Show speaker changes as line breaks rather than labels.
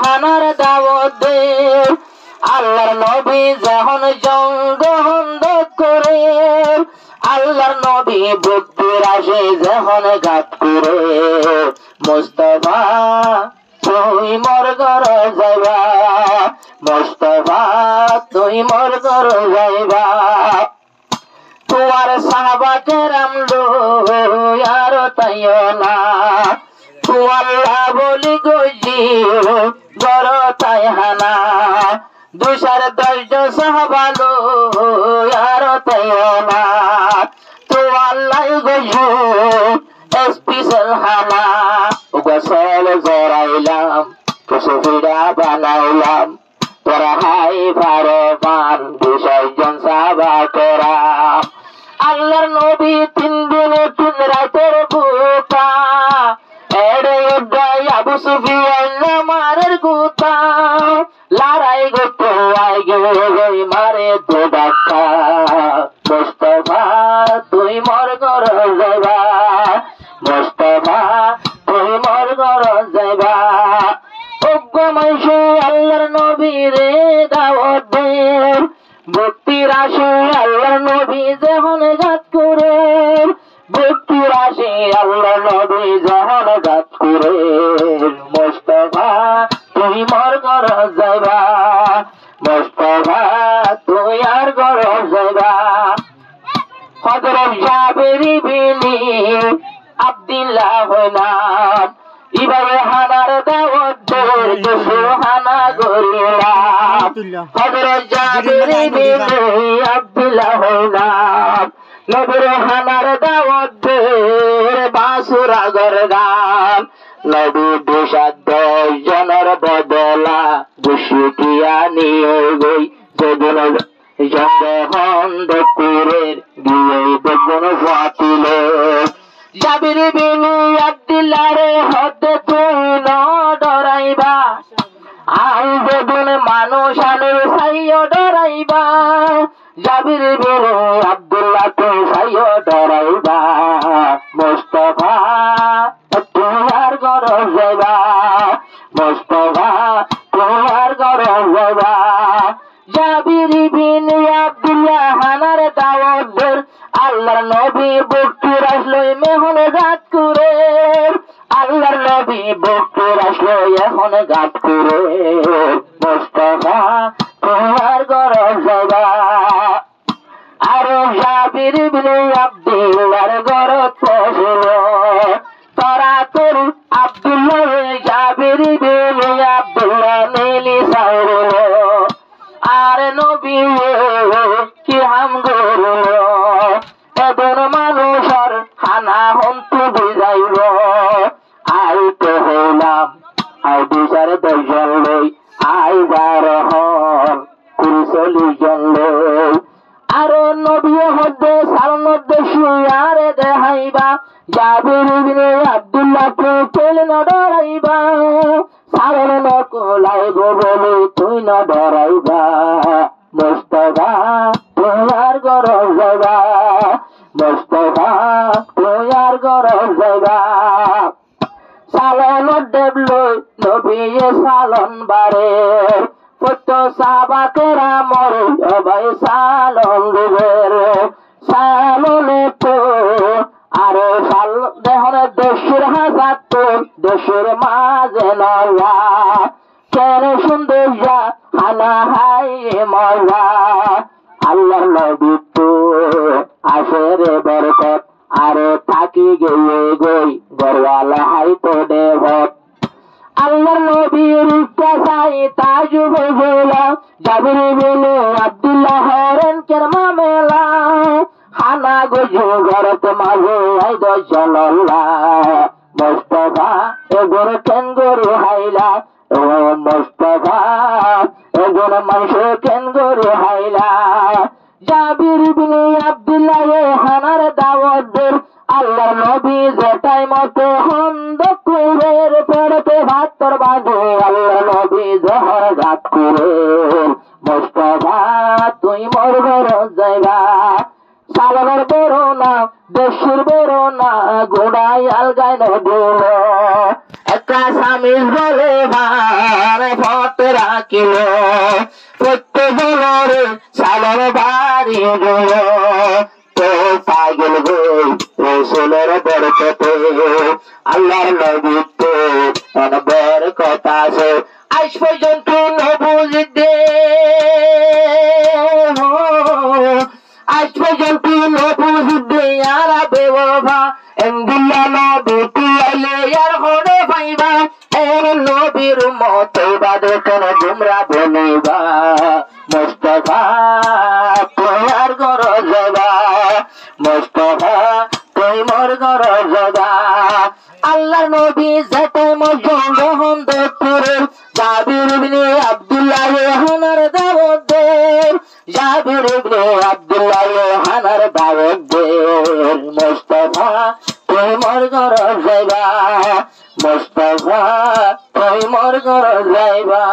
হানার দাওয়াত দে আল্লাহর নবী যখন জঙ্গ হন্দ করে আল্লাহর নবী বুদ্ধির আসে যখন ঘাত করে মুস্তাফা তুই মোর ঘর যাইবা মুস্তাফা তুই মোর ঘর যাইবা তোমার সাহাবা কেরাম লো আর তাইও না আল্লাহ বলি গজি বড় তাই হানা 210 সাহাবা লো আর তাইও না তো আল্লাহ গজি স্পেশাল হানা গোসল জরাইলাম কুসুফিরা বানাইলাম তোরা হাই ফারমান 200 সাহাবা কেরাম আল্লাহর নবী 3 দিন 3 রাতের বুকা এড়ে উদ্দাই আবু সুফিয়ান মারের গুতা লড়াই গো আই গই মারে তো ডাক্কা মুস্তাফা তুই মোর ঘর যাইবা মুস্তাফা তুই মোর ঘর যাইবা ওগো মাইশু আল্লাহর নবী রে দাওয়াত দে ভক্তির আসে আল্লাহর নবী যখন গাত করে ভক্তির আসে আল্লাহর নবী যখন গাত করে মুস্তাফা তুই মোর ঘর যাইবা মুস্তাফা তুই আর ঘর যাইবা হযরত জাবির ইবনে আব্দুল্লাহ হইলাম ইবারে হানার দাওয়াত দে সুহানা গরিলাম হযরত জাবির ইবনে আব্দুল্লাহ হইলাম নবীর হানার দাওয়াত দে বাসুরা গরগাম নবী 210 জনের বদলা দুশিটিয়া নিয়ে গই যেদিন জঙ্গ হন্দ করে গিয়ে বেগুন ফাটিলে জাবির ইবনে আব্দুল্লাহ রে হতে তুই ন ডরাইবা আর বেগুন মানুষ আনে সাইও ডরাইবা জাবির ইবনে আব্দুল্লাহ তুই সাইও ডরাইবা মুস্তাফা তুই আর ঘর যাইবা মুস্তাফা তুই আর ঘর যাইবা জাবির ইবনে আব্দুল্লাহ হানার দাওয়াত দে আল্লাহর নবী বুকটির আসলো মেহন গাত করে আল্লাহর নবী বুকটির আসলো এখন গাত করে মুস্তাফা তোমার ঘর যাইবা আর জাবির ইবনে আব্দুল্লাহর ঘর পৌঁছল তারা তোর আব্দুল্লাহ জাবির ইবনে আব্দুল্লাহ নীলি সাইরল আর নবী কি হাম গরল এদের মানুষের হানা হন্তু বুঝাইল আইতে হইলাম আই 210 জন লই আই 12 40 জন লই আর নবী হদে সালনত শুয়ারে দেখাইবা জাবির ইবনে আব্দুল্লাহ পেল ন ডরাইবা সালন কোলাইব বলে তুই ন ডরাইবা মুস্তাফা তুই আর ঘর যাইবা মুস্তাফা তুই আর ঘর যাইবা সালন দেবলই নবী সালন বারে কত সাহাবা কেরামর সবাই সালন দিবের সালনে তো আরে সাল দেহর দেশের হাজার তো দেশের মাঝে নয়া কেন সুন্দর হানা হাই মজা আল্লাহর নবী তো আসে রে বরকত আরে থাকি গিয়ে গই গরওয়ালা হাই তো দেবত আল্লাহর নবীর চাই তাজু বেলা জাবির ইবনে আব্দুল্লাহ হরেন কেরমা মেলা হানা গজু ঘরত মাঝে আই 10 জন মুস্তাফা এগোর কেন গরু হাইলা ও মুস্তাফা এগোর মানুষ কেন গরু হাইলা জাবির ইবনে আব্দুল্লাহ হানার দাওয়াত দে আল্লাহর নবী যেটাই মতো হন্দ কুরের পড়তে ভাতর বাজে আল্লাহর নবী জহর গাত করে মুস্তাফা তুই মোর ঘর যাইবা সালনের বেরো না দেশের বেরো না গোড়ায় আলগায় নদী একটা স্বামী বলে ভাই বাপে রাখিল প্রত্যেকের সালের বাড়ি গেল তো পাগল গই রসুলের বরকতে আল্লাহর নবীতে বরকত আছে আজ পর্যন্ত নবুজিদে আজ পর্যন্ত নবুজিদে আর বেওফা এন্দিল্লা নবী আইলে আর হনে পাইবা এর নবীর মতো বাদে কোন গুমরা বলিবা মুস্তাফা তোমার ঘর যাবা মুস্তাফা তুই মোর ঘর যাবা আল্লাহ নবী যেতে মজন গ্রহণ করে জাবির ইবনে আব্দুল্লাহ হানার দাওয়াত দে জাবির ইবনে আব্দুল্লাহ হানার দাওয়াত দে মুস্তাফা তুই মোর ঘর যাবা মুস্তাফা তুই মোর ঘর যাইবা